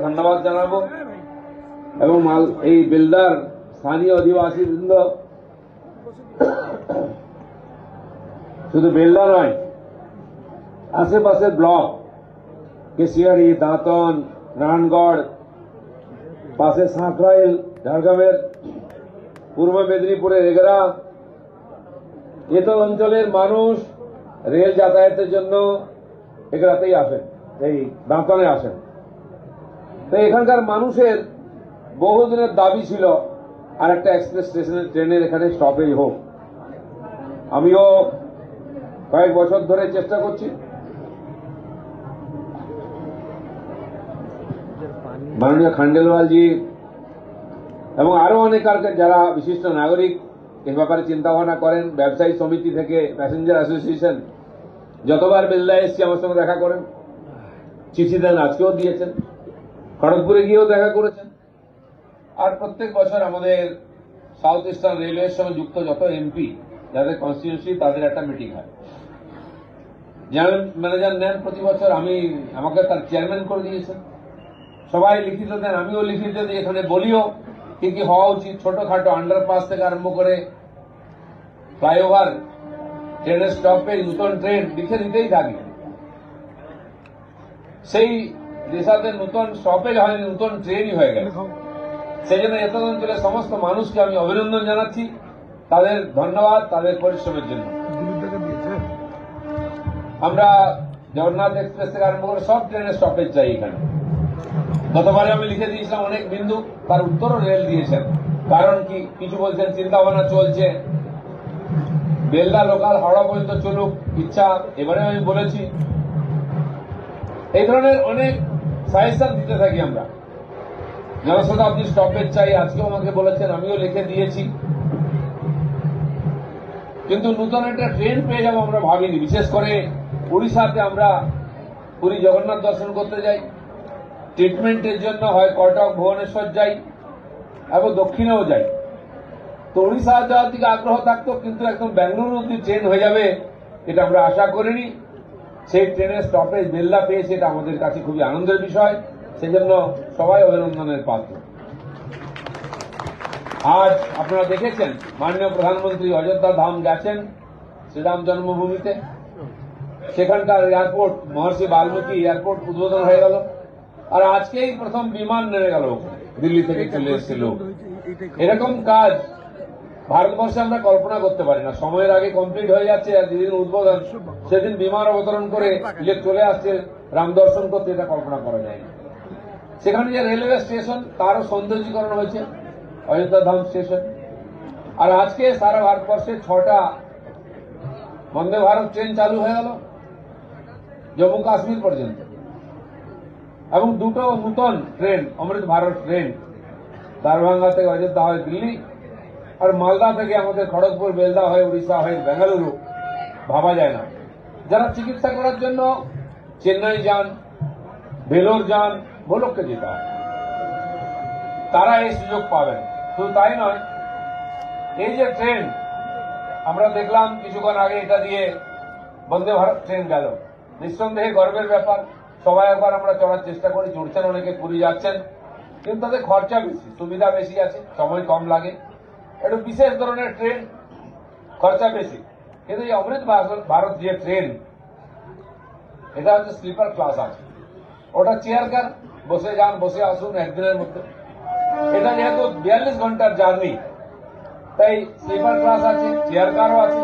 ধন্যবাদ জানাবো এবং এই বেলদার স্থানীয় অধিবাসী বৃন্দ শুধু বেলদা নয়, আশেপাশের ব্লক কেশিয়ারি, দাঁতন, নারায়ণগড়, পাশে সাঁকরাইল, ঝাড়গ্রামের পূর্ব মেদিনীপুরের এগরা, এতল অঞ্চলের মানুষ রেল যাতায়াতের জন্য এগরাতেই আসেন, এই দাঁতনে আসেন। তো এখানকার মানুষের বহুদিনের দাবি ছিল আর একটা এক্সপ্রেস স্টেশনের ট্রেনের এখানে স্টপেজ হোক। আমিও কয়েক বছর ধরে চেষ্টা করছি। মাননীয় খান্ডেলওয়ালজি এবং আরো অনেক যারা বিশিষ্ট নাগরিক এ ব্যাপারে চিন্তা ভাবনা করেন, ব্যবসায়ী সমিতি থেকে প্যাসেঞ্জার অ্যাসোসিয়েশন, যতবার বেলদা এসছি আমার সঙ্গে দেখা করেন, চিঠি দেন, আজকেও দিয়েছেন, খড়গপুরে গিয়েও দেখা করেছেন। আর প্রত্যেক বছর আমাদের সাউথ ইস্টার্ন রেলওয়ের সঙ্গে যুক্ত যত এমপি যাদের কনস্টিটিউয়েন্সি তাদের একটা মিটিং হয়, জেনারেল ম্যানেজার নেন প্রতি বছর, আমাকে তার চেয়ারম্যান করে দিয়েছেন। সবাই লিখিত দেন, আমিও লিখিত দিই, এখানে বলিও কি কি হওয়া উচিত। ছোটখাটো আন্ডারপাস থেকে আরম্ভ করে ফ্লাইওভার, ট্রেনের স্টপেজ, নতুন ট্রেন লিখে দিতেই থাকি। সেই দেশাতে নতুন স্টপেজ হয়নি, নতুন ট্রেনই হয়ে গেছে। সেই জন্য এত অঞ্চলের সমস্ত মানুষকে আমি অভিনন্দন জানাচ্ছি, তাদের ধন্যবাদ, তাদের পরিশ্রমের জন্য। আমরা জগন্নাথ এক্সপ্রেস থেকে আরম্ভ করে সব ট্রেনের স্টপেজ চাই এখানে। গতবারে আমি লিখে দিয়েছিলাম অনেক বিন্দু, তার উত্তরও রেল দিয়েছেন। কারণ কি, কিছু বলছেন চিন্তা ভাবনা চলছে, বেলদা লোকাল হাওড়া পর্যন্ত চলুক ইচ্ছা। এবারে আমি বলেছি এই ধরনের অনেক সাজেশন দিতে থাকি আমরা। জনশতাব্দী স্টপেজ চাই, আজকেও আমাকে বলেছেন, আমিও লিখে দিয়েছি। কিন্তু নতুন একটা ট্রেন পেয়ে যাবো আমরা ভাবিনি। বিশেষ করে উড়িষ্যাতে আমরা পুরী জগন্নাথ দর্শন করতে যাই, ট্রিটমেন্টের জন্য হয় কটক, ভুবনেশ্বর যাই এবং দক্ষিণেও যাই। তো উড়িষ্যা যাওয়ার দিকে আগ্রহ থাকতো, কিন্তু একদম বেঙ্গালুরু অব্দি ট্রেন হয়ে যাবে এটা আমরা আশা করিনি। সেই ট্রেনের স্টপেজ বেলদা পেয়েছে, এটা আমাদের কাছে খুবই আনন্দের বিষয়। সেজন্য সবাই অভিনন্দনের পাত্র। আজ আপনারা দেখেছেন মাননীয় প্রধানমন্ত্রী অযোধ্যা ধাম গেছেন, শ্রীরাম জন্মভূমিতে। সেখানকার এয়ারপোর্ট, মহর্ষি বাল্মীকি এয়ারপোর্ট উদ্বোধন হয়ে গেল। আর আজকেই প্রথম বিমান নেমে গেল, দিল্লি থেকে চলে এসেছিল। এরকম কাজ ভারতবর্ষে আমরা কল্পনা করতে পারি না। সময়ের আগে কমপ্লিট হয়ে যাচ্ছে, আর যেদিন উদ্বোধন সেদিন বিমান অবতরণ করে চলে আসছে রাম দর্শন করতে, এটা কল্পনা করা যায় না। সেখানে যে রেলওয়ে স্টেশন, তারও সৌন্দর্যীকরণ হয়েছে, অযোধ্যা ধাম স্টেশন। আর আজকে সারা ভারতবর্ষে 6টা বন্দে ভারত ট্রেন চালু হয়ে গেল জম্মু কাশ্মীর পর্যন্ত, এবং 2টো নতুন ট্রেন, অমৃত ভারত ট্রেন, দারভাঙ্গা থেকে অযোধ্যা হয়ে দিল্লি, আর মালদা থেকে আমাদের খড়গপুর, বেলদা হয়ে উড়িষ্যা হয়ে বেঙ্গালুরু। ভাবা যায় না। যারা চিকিৎসা করার জন্য চেন্নাই যান, ভেলোর যান, ভোলককে যেতে হয়, তারা এই সুযোগ পাবেন। শুধু তাই নয়, এই যে ট্রেন আমরা দেখলাম কিছুক্ষণ আগে, এটা দিয়ে বন্দে ভারত ট্রেন গেল, নিঃসন্দেহে গর্বের ব্যাপার। সবাই একবার আমরা চড়ার চেষ্টা করি, চড়ছেন অনেকে, পুরী যাচ্ছেন, কিন্তু তাদের খরচা বেশি, সুবিধা বেশি আছে, সময় কম লাগে। একটু বিশেষ ধরনের ট্রেন, খরচা বেশি। কিন্তু এই অমৃত ভারত যে ট্রেন, এটা হচ্ছে স্লিপার ক্লাস আছে, ওটা চেয়ার কার, বসে যান, বসে আসুন একদিনের মধ্যে। এটা যেহেতু 42 ঘন্টার জার্নি, তাই স্লিপার ক্লাস আছে, চেয়ার কারও আছে,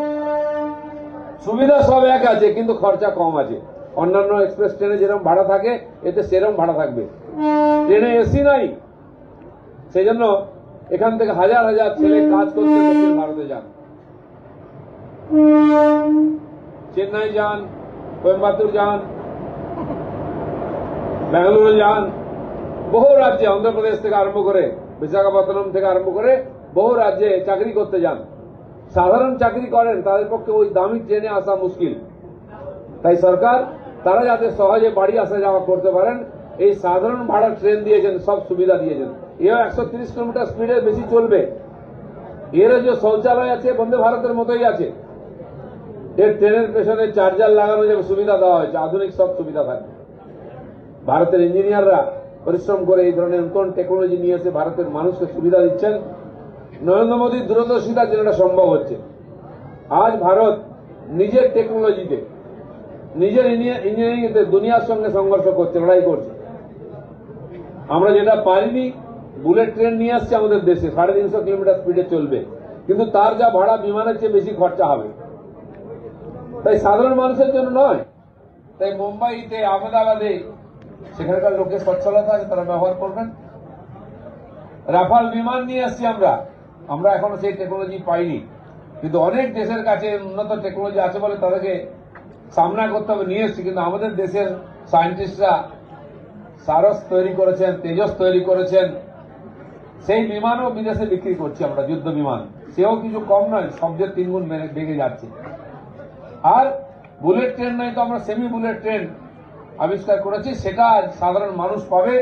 সুবিধা সব এক আছে, কিন্তু খরচা কম আছে। অন্যান্য এক্সপ্রেস ট্রেনে যেরকম ভাড়া থাকে, এতে সেরকম ভাড়া থাকবে। ট্রেনে এসি নাই, সেই জন্য এখান থেকে হাজার হাজার ছেলে কাজ করতে দক্ষিণ ভারতে যান, চেন্নাই যান, কোয়েম্বাতুর যান, বেঙ্গালুরু যান, বহু রাজ্যে, অন্ধ্রপ্রদেশ থেকে আরম্ভ করে, বিশাখাপত্তনম থেকে আরম্ভ করে বহু রাজ্যে চাকরি করতে যান। সাধারণ চাকরি করেন, তাদের পক্ষে ওই দামি ট্রেনে আসা মুশকিল। তাই সরকার তারা যাতে সহজে বাড়ি আসা যাওয়া করতে পারেন, এই সাধারণ ভাড়া ট্রেন দিয়েছেন, সব সুবিধা দিয়েছেন। এও 130 কিলোমিটার স্পিডে বেশি চলবে। এর যে শৌচালয় আছে বন্দে ভারতের মতোই আছে। এর ট্রেনের পেছনে চার্জার লাগানো যাবে, সুবিধা দেওয়া হয়েছে, আধুনিক সব সুবিধা থাকবে। ভারতের ইঞ্জিনিয়াররা পরিশ্রম করে এই ধরনের নতুন টেকনোলজি নিয়ে এসে ভারতের মানুষকে সুবিধা দিচ্ছেন। নরেন্দ্র মোদীর দূরদর্শিতার জন্য এটা সম্ভব হচ্ছে। আজ ভারত নিজের টেকনোলজিতে, নিজের ইঞ্জিনিয়ারিংতে দুনিয়ার সঙ্গে সংঘর্ষ করছে, লড়াই করছে। আমরা যেটা পারিনি, বুলেট ট্রেন নিয়ে আসছে আমাদের দেশে, 350 কিলোমিটার স্পিডে চলবে, কিন্তু তার যা ভাড়া বিমানের চেয়ে বেশি খরচা হবে। তাই সাধারণ মানুষের জন্য নয়, তাই মুম্বাইতে, আহমেদাবাদে সেখানকার লোকের সচ্ছলতা আছে, তারা ব্যবহার করবেন। রাফাল বিমান নিয়ে আসছি আমরা এখনো সেই টেকনোলজি পাইনি, কিন্তু অনেক দেশের কাছে উন্নত টেকনোলজি আছে বলে তাদেরকে সামনা করতে হবে, নিয়ে এসছি। কিন্তু আমাদের দেশের সায়েন্টিস্টরা সারস তৈরি করেছেন, তেজস তৈরি করেছেন, সেই বিমানও বিদেশে বিক্রি করছি আমরা, যুদ্ধ বিমান। সেও কিছু কম নয়, সবচেয়ে 3 গুণ বেড়ে যাচ্ছে। আর বুলেট ট্রেন নয় তো আমরা সেমি বুলেট ট্রেন আবিষ্কার করেছি, সেটা সাধারণ মানুষ পাবে।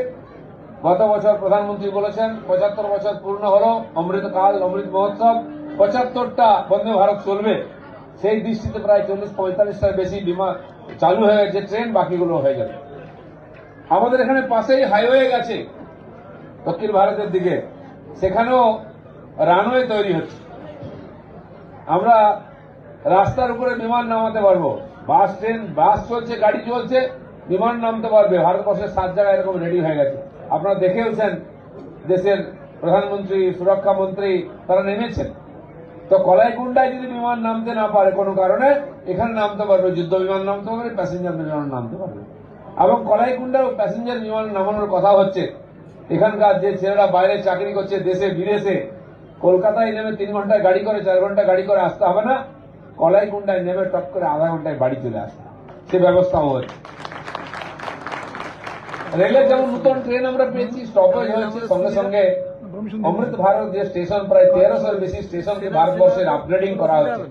গত বছর প্রধানমন্ত্রী বলেছেন 75 বছর পূর্ণ হলো অমৃতকাল, অমৃত মহোৎসব, 75টা বন্দে ভারত চলবে। সেই দৃষ্টিতে প্রায় 40-45টার বেশি বিমান চালু হয়ে গেছে, ট্রেন বাকিগুলো হয়ে যাবে। আমাদের এখানে পাশেই হাইওয়ে গেছে দক্ষিণ ভারতের দিকে, সেখানেও রানওয়ে তৈরি হচ্ছে। আমরা রাস্তার উপরে বিমান নামাতে পারবো, বাস চলছে, গাড়ি চলছে, বিমান নামতে পারবে। ভারতবর্ষের 7 জায়গায় এরকম রেডি হয়ে গেছে। আপনারা দেখেওছেন, দেশের প্রধানমন্ত্রী, সুরক্ষা মন্ত্রী তারা নেমেছেন। তো কলাইকুণ্ডায় যদি বিমান নামতে না পারে কোনো কারণে, এখানে নামতে পারবে, যুদ্ধ বিমান নামতে পারবে, প্যাসেঞ্জার বিমান নামতে পারবে। এবং কলাইকুণ্ডার প্যাসেঞ্জার বিমান নামানোর কথা হচ্ছে। এখানকার যে ছেলেরা বাইরে চাকরি করছে, দেশে বিদেশে, কলকাতায় নেমে 3 ঘন্টায় গাড়ি করে, 4 ঘন্টা গাড়ি করে আসতে হবে না, কলাইকুণ্ডায় নেমে টপ করে আধা ঘন্টায় বাড়ি চলে আসবে, সে ব্যবস্থাও হচ্ছে। রেলের যেমন নতুন ট্রেন আমরা পেয়েছি, স্টপেজ হয়েছে, সঙ্গে সঙ্গে অমৃত ভারত যে স্টেশন, প্রায় 1300-এর বেশি স্টেশনকে ভারতবর্ষের আপগ্রেডিং করা হচ্ছে।